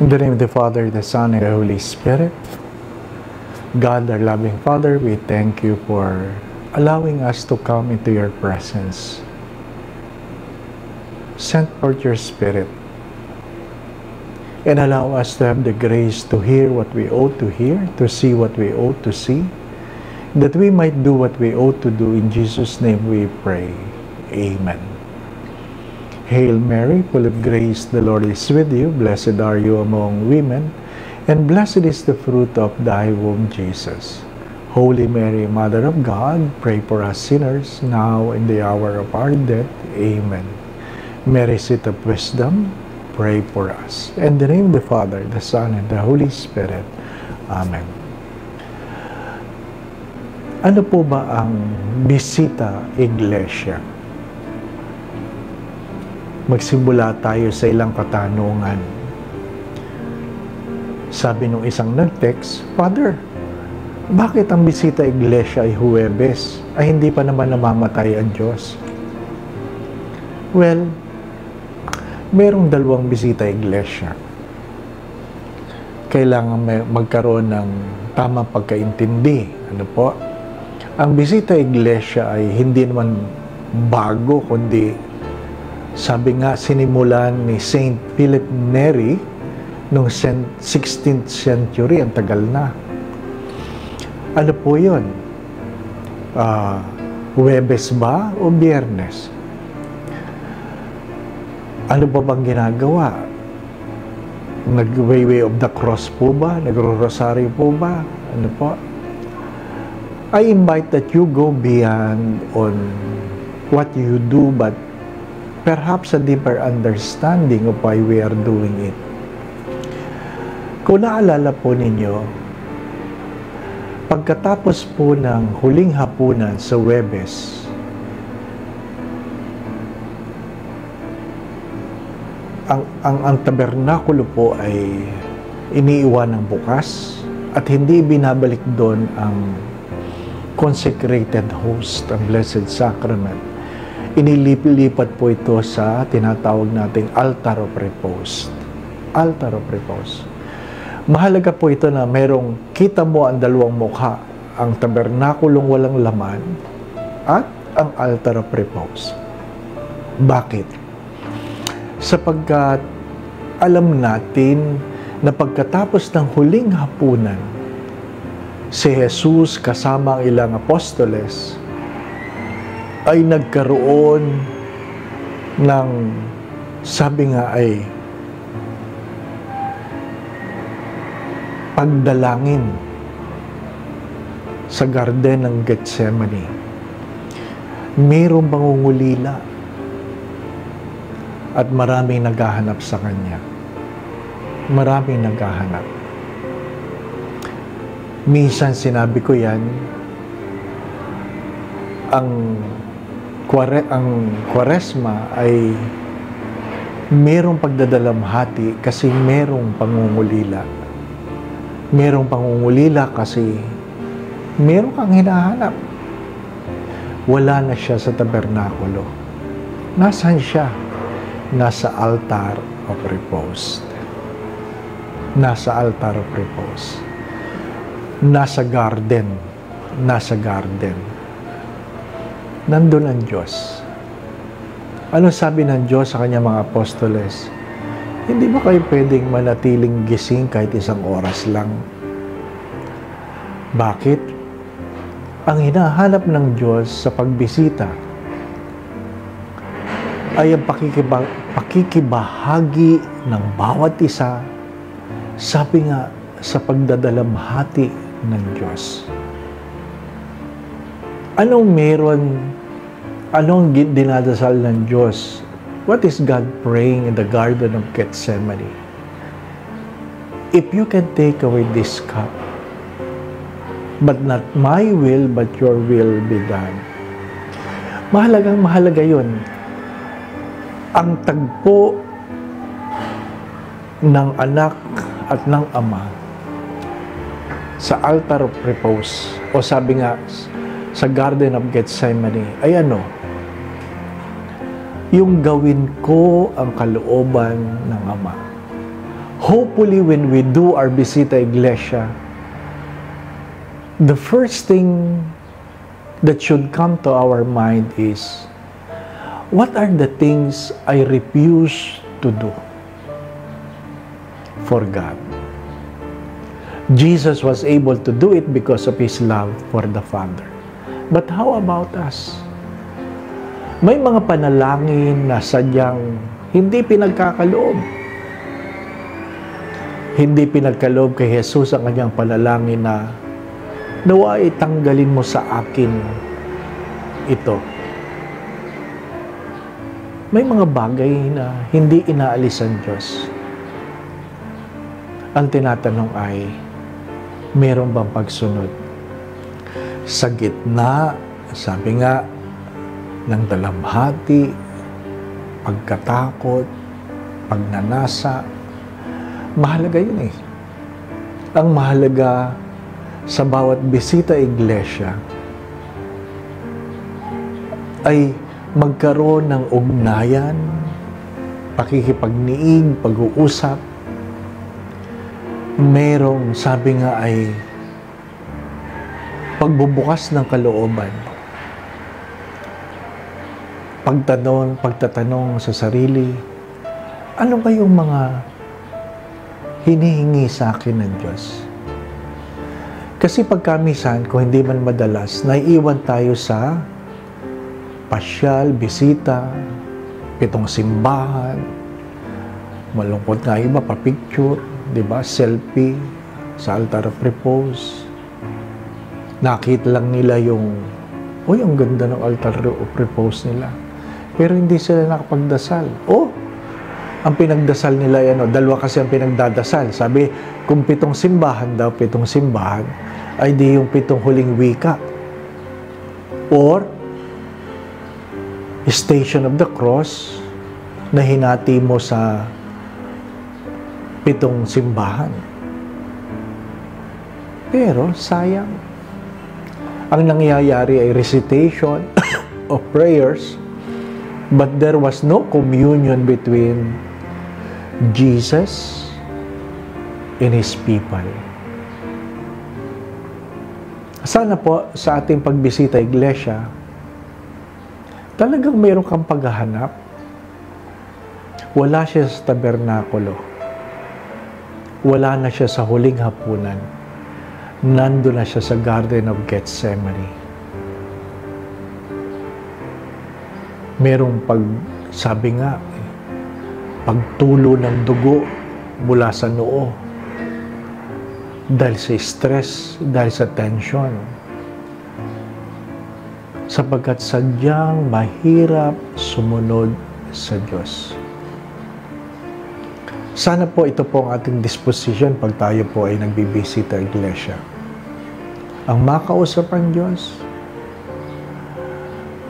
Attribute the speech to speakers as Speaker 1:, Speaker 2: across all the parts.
Speaker 1: In the name of the Father, the Son, and the Holy Spirit. God, our loving Father, we thank you for allowing us to come into your presence. Send forth your Spirit and allow us to have the grace to hear what we ought to hear, to see what we ought to see, that we might do what we ought to do. In Jesus' name we pray. Amen. Hail Mary, full of grace, the Lord is with you. Blessed are you among women, and blessed is the fruit of thy womb, Jesus. Holy Mary, Mother of God, pray for us sinners, now and the hour of our death. Amen. Mary, seat of wisdom, pray for us. In the name of the Father, the Son, and the Holy Spirit. Amen. Ano po ba ang bisita iglesia? Magsimula tayo sa ilang katanungan. Sabi nung isang nag-text, Father, bakit ang bisita iglesia ay Huwebes? Ay hindi pa naman namamatay ang Diyos? Well, merong dalawang bisita iglesia. Kailangan magkaroon ng tamang pagkaintindi. Ano po? Ang bisita iglesia ay hindi naman bago, kundi sabi nga, sinimulan ni Saint Philip Neri noong 16th century, ang tagal na. Ano po yun? Huwebes ba o Biyernes? Ano ba bang ginagawa? Nag-way of the cross po ba? Nagro-rosaryo po ba? Ano po? I invite that you go beyond on what you do, but perhaps a deeper understanding of why we are doing it. Kung naalala po ninyo, pagkatapos po ng huling hapunan sa Huwebes, ang tabernakulo po ay iniiwan ng bukas at hindi binabalik doon ang consecrated host, ang Blessed Sacrament. Inilipat po ito sa tinatawag nating altar of repose. Altar of repose. Mahalaga po ito na merong kita mo ang dalawang mukha, ang tabernakulong walang laman at ang altar of repose. Bakit? Sapagkat alam natin na pagkatapos ng huling hapunan, si Jesus kasama ang ilang apostoles ay nagkaroon ng, sabi nga ay, pagdalangin sa garden ng Gethsemane. Mayroong pangungulila at maraming naghahanap sa Kanya. Maraming naghahanap. Minsan sinabi ko yan, ang Kwaresma ay merong pagdadalamhati kasi merong pangungulila. Merong pangungulila kasi merong kang hinahanap. Wala na siya sa tabernakulo. Nasaan siya? Nasa altar of repose. Nasa altar of repose. Nasa garden. Nasa garden. Nandun ang Diyos. Ano sabi ng Diyos sa kanyang mga apostoles? Hindi ba kayo pwedeng manatiling gising kahit isang oras lang? Bakit? Ang hinahanap ng Diyos sa pagbisita ay ang pakikibahagi ng bawat isa, sabi nga, sa pagdadalamhati ng Diyos. Anong dinadasal ng Diyos? What is God praying in the Garden of Gethsemane? If you can take away this cup, but not my will, but your will be done. Mahalaga yun. Ang tagpo ng anak at ng ama sa altar of repose, o sabi nga, sa Garden of Gethsemane, ay ano? Yung gawin ko ang kalooban ng Ama. Hopefully, when we do our Bisita Iglesia, the first thing that should come to our mind is, what are the things I refuse to do for God? Jesus was able to do it because of His love for the Father. But how about us? May mga panalangin na sadyang hindi pinagkakaloob. Hindi pinagkaloob kay Jesus ang kanyang panalangin na, nawa itanggalin mo sa akin ito. May mga bagay na hindi inaalis ang Diyos. Ang tinatanong ay, meron bang pagsunod? Sa gitna, sabi nga, ng dalamhati, pagkatakot, pagnanasa, mahalaga yun eh. Ang mahalaga sa bawat bisita iglesia ay magkaroon ng ugnayan, pakikipagniig, pag-uusap. Merong, sabi nga ay, pagbubukas ng kalooban. Pagtatanong sa sarili, ano ba yung mga hinihingi sa akin ng Diyos? Kasi pagkamisan, kung hindi man madalas, naiiwan tayo sa pasyal, bisita, 7 simbahan, malungkot nga iba, pa-picture, di ba? Selfie, sa altar of repose. Nakita lang nila yung, uy, ang ganda ng altar of repose nila. Pero hindi sila nakapagdasal. Ang pinagdasal nila yan, dalawa kasi ang pinagdadasal. Sabi, kung 7 simbahan daw, 7 simbahan, ay di yung 7 huling wika. Or, Station of the Cross, na hinati mo sa 7 simbahan. Pero, sayang. Ang nangyayari ay recitation of prayers, but there was no communion between Jesus and His people. Sana po sa ating pagbisita iglesia, talagang mayroon kang paghahanap. Wala siya sa tabernakulo. Wala na siya sa huling hapunan. Nandun na siya sa Garden of Gethsemane. Merong sabi nga, pagtulo ng dugo mula sa noo. Dahil sa stress, dahil sa tension. Sapagkat sadyang mahirap sumunod sa Diyos. Sana po ito po ang ating disposition pag tayo po ay nagbibisita iglesia. Ang makausap ang Diyos,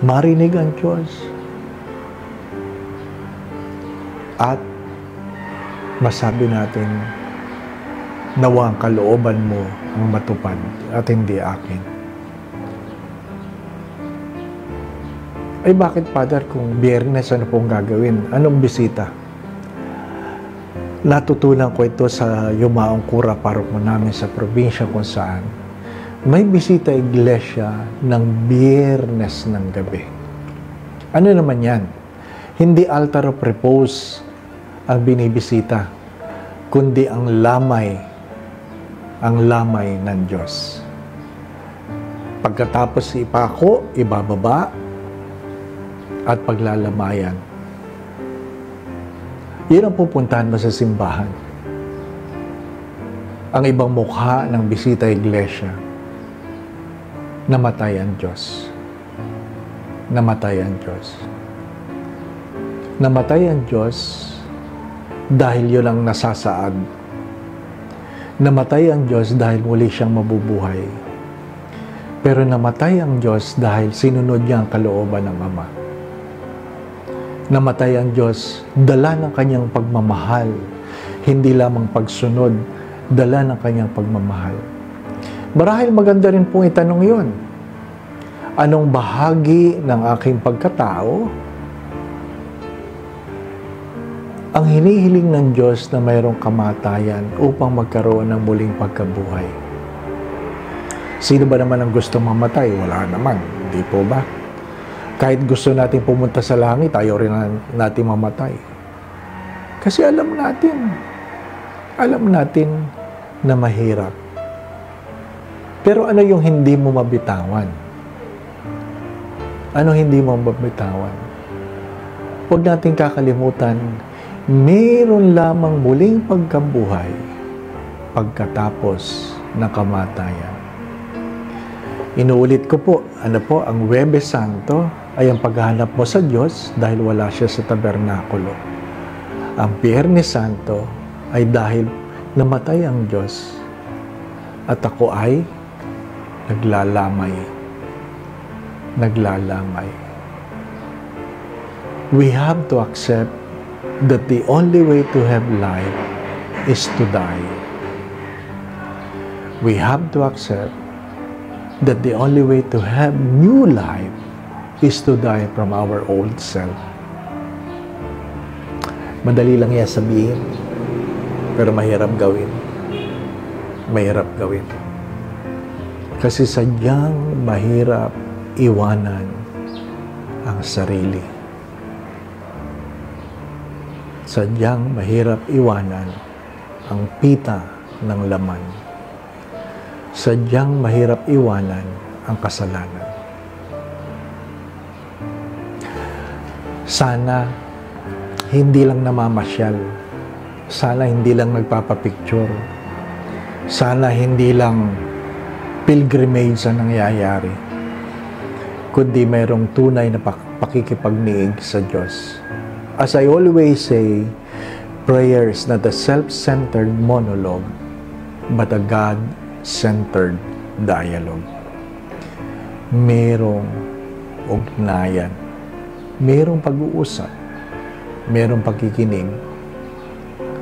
Speaker 1: marinig ang Diyos, at masabi natin, nawa ang kalooban mo ang matupad at hindi akin. Ay bakit, Father, kung Biyernes, ano pong gagawin? Anong bisita? Natutunan ko ito sa yumaong kura paroko namin sa probinsya kung saan may bisita iglesia ng Biyernes ng gabi. Ano naman yan? Hindi altar of repose ang binibisita, kundi ang lamay ng Diyos. Pagkatapos ipako, ibababa, at paglalamayan. Yan ang pupuntahan mo sa simbahan. Ang ibang mukha ng bisita iglesia, namatay ang Diyos. Namatay ang Diyos. Namatay ang Diyos dahil yun ang nasasaad. Namatay ang Diyos dahil muli siyang mabubuhay. Pero namatay ang Diyos dahil sinunod niya ang kalooban ng Ama. Namatay ang Diyos, dala ng kanyang pagmamahal. Hindi lamang pagsunod, dala ng kanyang pagmamahal. Marahil maganda rin pong itanong yun. Anong bahagi ng aking pagkatao ang ang hinihiling ng Diyos na mayroong kamatayan upang magkaroon ng muling pagkabuhay. Sino ba naman ang gusto mamatay? Wala naman, di po ba? Kahit gusto natin pumunta sa langit, ayaw rin natin mamatay. Kasi alam natin na mahirap. Pero ano yung hindi mo mabitawan? Ano hindi mo mabitawan? Huwag natin kakalimutan, mayroon lamang muling pagkabuhay pagkatapos ng kamatayan. Inuulit ko po, ang Huwebes Santo ay ang paghahanap mo sa Diyos dahil wala siya sa tabernakulo. Ang Biyernes Santo ay dahil namatay ang Diyos at ako ay naglalamay. We have to accept that the only way to have life is to die. We have to accept that the only way to have new life is to die from our old self. Madali lang yan sabihin, pero mahirap gawin. Kasi sadyang mahirap iwanan ang sarili. Sadyang mahirap iwanan ang pita ng laman. Sadyang mahirap iwanan ang kasalanan. Sana hindi lang namamasyal. Sana hindi lang nagpapapicture. Sana hindi lang pilgrimage ang nangyayari. Kundi mayroong tunay na pakikipagniig sa Diyos. As I always say, prayer is not a self-centered monologue, but a God-centered dialogue. Merong ugnayan, merong pag-uusap, merong pakikinig,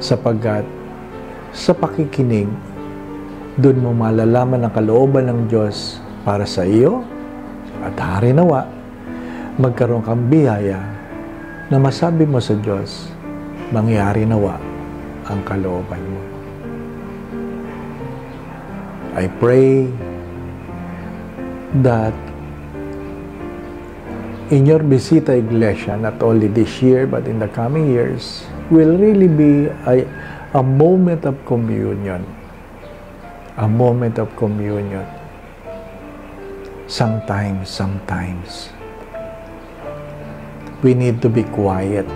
Speaker 1: sapagkat sa pakikinig, doon mo malalaman ang kalooban ng Diyos para sa iyo at hari nawa, magkaroon kang biyaya na masabi mo sa Diyos, mangyari nawa ang kalooban mo. I pray that in your Visita Iglesia, not only this year but in the coming years, will really be a moment of communion. A moment of communion. Sometimes, we need to be quiet.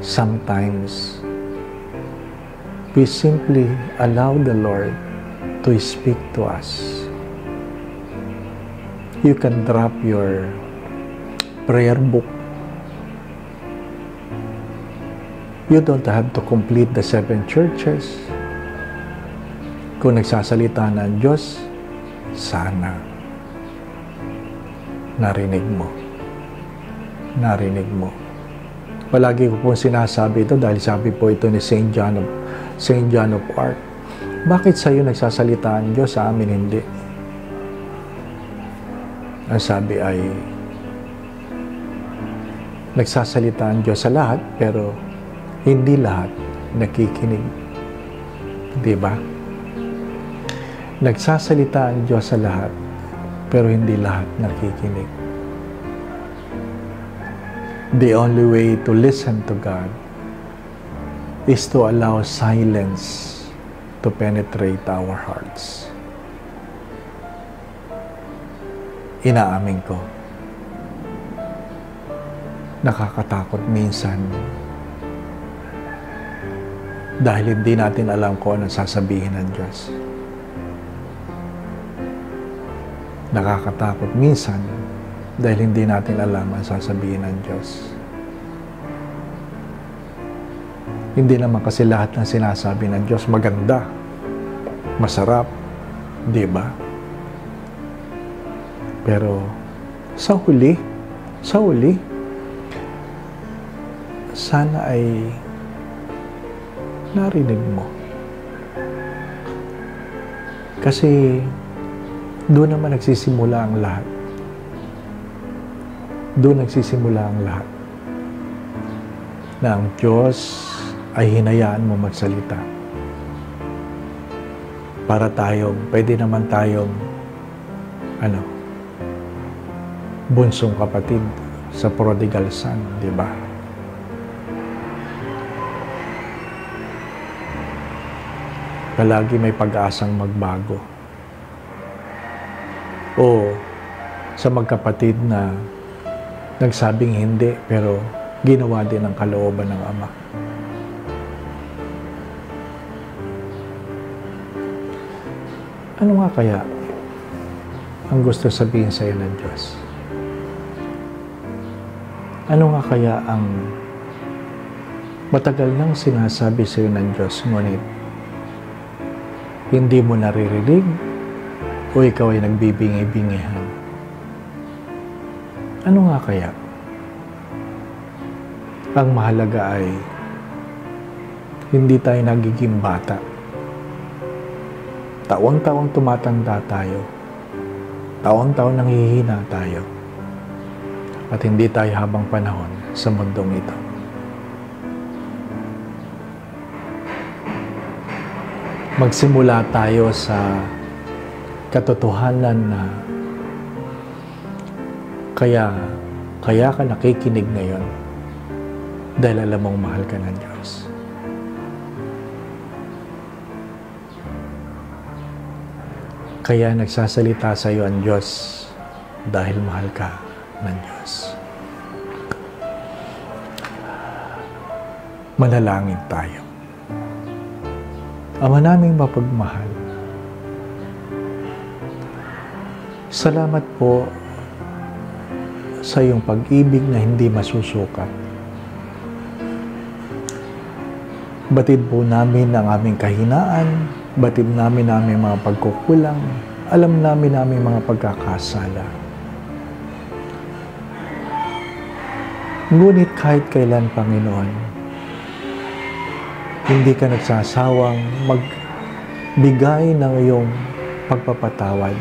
Speaker 1: Sometimes, we simply allow the Lord to speak to us. You can drop your prayer book. You don't have to complete the 7 churches. Kung nagsasalita ng Diyos, sana narinig mo. Palagi ko pong sinasabi ito dahil sabi po ito ni St. John of Arc. Bakit sa iyo nagsasalita ang Diyos, sa amin hindi? Ang sabi ay, nagsasalita ang Diyos sa lahat, pero hindi lahat nakikinig. Diba? Nagsasalita ang Diyos sa lahat, pero hindi lahat nakikinig. The only way to listen to God is to allow silence to penetrate our hearts. Inaamin ko, nakakatakot minsan dahil hindi natin alam kung anong sasabihin ng Diyos. Nakakatakot minsan dahil hindi natin alam ang sasabihin ng Diyos. Hindi naman kasi lahat ng sinasabi ng Diyos maganda, masarap, di ba? Pero sa huli, sana ay narinig mo. Kasi doon naman nagsisimula ang lahat. na ang Diyos ay hinayaan mo magsalita. Para pwede naman tayong, bunsong kapatid sa prodigal son, di ba? Palagi may pag-asang magbago. O sa magkapatid na nagsabing hindi, pero ginawa din ang kalooban ng Ama. Ano nga kaya ang gusto sabihin sa iyo ng Diyos? Ano nga kaya ang matagal nang sinasabi sa iyo ng Diyos, ngunit hindi mo naririnig o ikaw ay nagbibingi-bingihan? Ano nga kaya? Ang mahalaga ay hindi tayo nagiging bata. Taon-taon tumatanda tayo. Taon-taon nanghihina tayo. At hindi tayo habang panahon sa mundong ito. Magsimula tayo sa katotohanan na kaya ka nakikinig ngayon dahil alam mong mahal ka ng Diyos. Kaya nagsasalita sa iyo ang Diyos dahil mahal ka ng Diyos. Manalangin tayo. Ama naming mapagmahal, salamat po sa iyong pag-ibig na hindi masusukat. Batid po namin ang aming kahinaan, batid namin aming mga pagkukulang, alam namin aming mga pagkakasala. Ngunit kahit kailan, Panginoon, hindi ka nagsasawang magbigay ng iyong pagpapatawad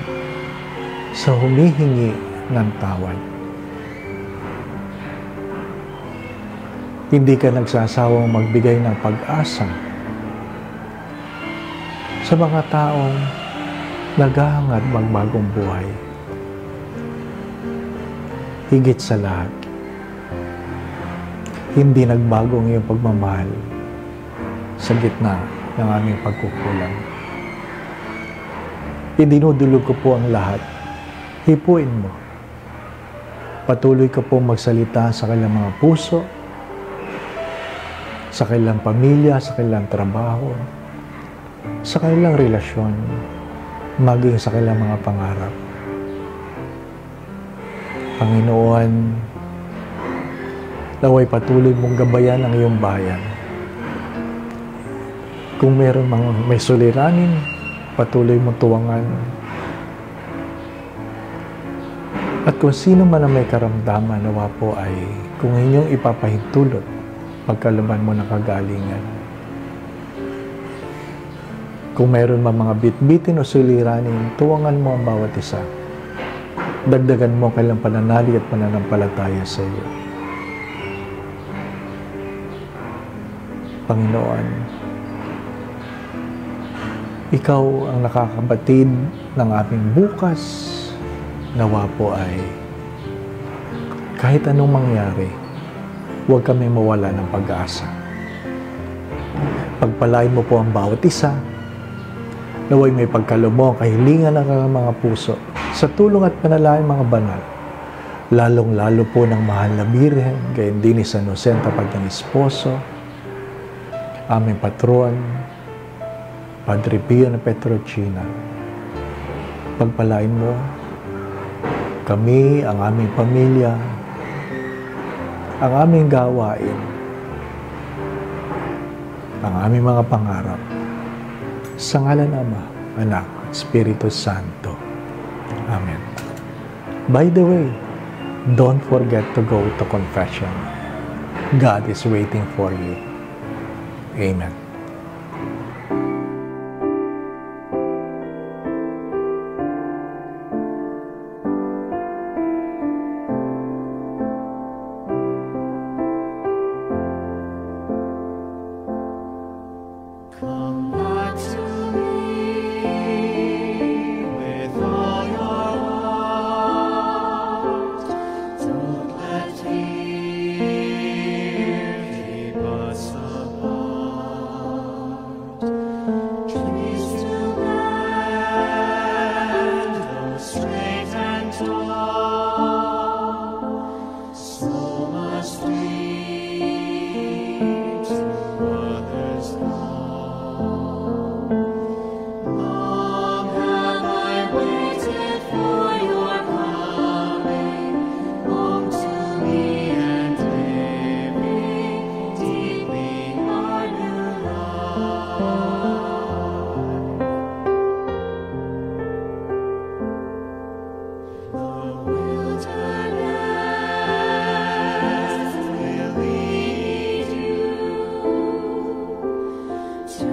Speaker 1: sa humihingi ng tawad. Hindi ka nagsasawang magbigay ng pag-asa sa mga taong naghahangad magbagong buhay. Higit sa lahat, hindi nagbago ang iyong pagmamahal sa gitna ng aming pagkukulang. Idinudulog ko po ang lahat. Hipuin mo. Patuloy ka po magsalita sa kanilang mga puso, sa kanilang pamilya, sa kanilang trabaho, sa kanilang relasyon, maging sa kanilang mga pangarap. Panginoon, naway patuloy mong gabayan ang iyong bayan. Kung meron may suliranin, patuloy mong tuwangan. At kung sino man ang may karamdaman, nawa po ay kung inyong ipapahintulot pagkalaban mo ng kagalingan. Kung meron mga bitbitin o suliranin, tuwangan mo ang bawat isa. Dagdagan mo ang kailang pananalig at pananampalataya sa iyo. Panginoon, ikaw ang nakakabatid ng aming bukas. Nawa po ay kahit anong mangyari, huwag kami mawala ng pag-asa. Pagpalain mo po ang bawat isa. Naway may pagkalumo, kahilingan ng mga puso sa tulong at panalangin mga banal. Lalong-lalo po ng mahal na Birhen, gayon din ni San Jose, tapat ng esposo, aming patron, Padre Pio na Petrocina. Pagpalain mo kami, ang aming pamilya, ang aming gawain, ang aming mga pangarap. Sa ngalan Ama, Anak, Espiritu Santo. Amen. By the way, don't forget to go to confession. God is waiting for you. Amen.
Speaker 2: Come back to me with all your heart. Don't let fear keep us apart. Trees to bend, though straight and tall, so must we to others call. Long have I waited for your coming, long to me and living deeply our new life. The wilderness will lead you to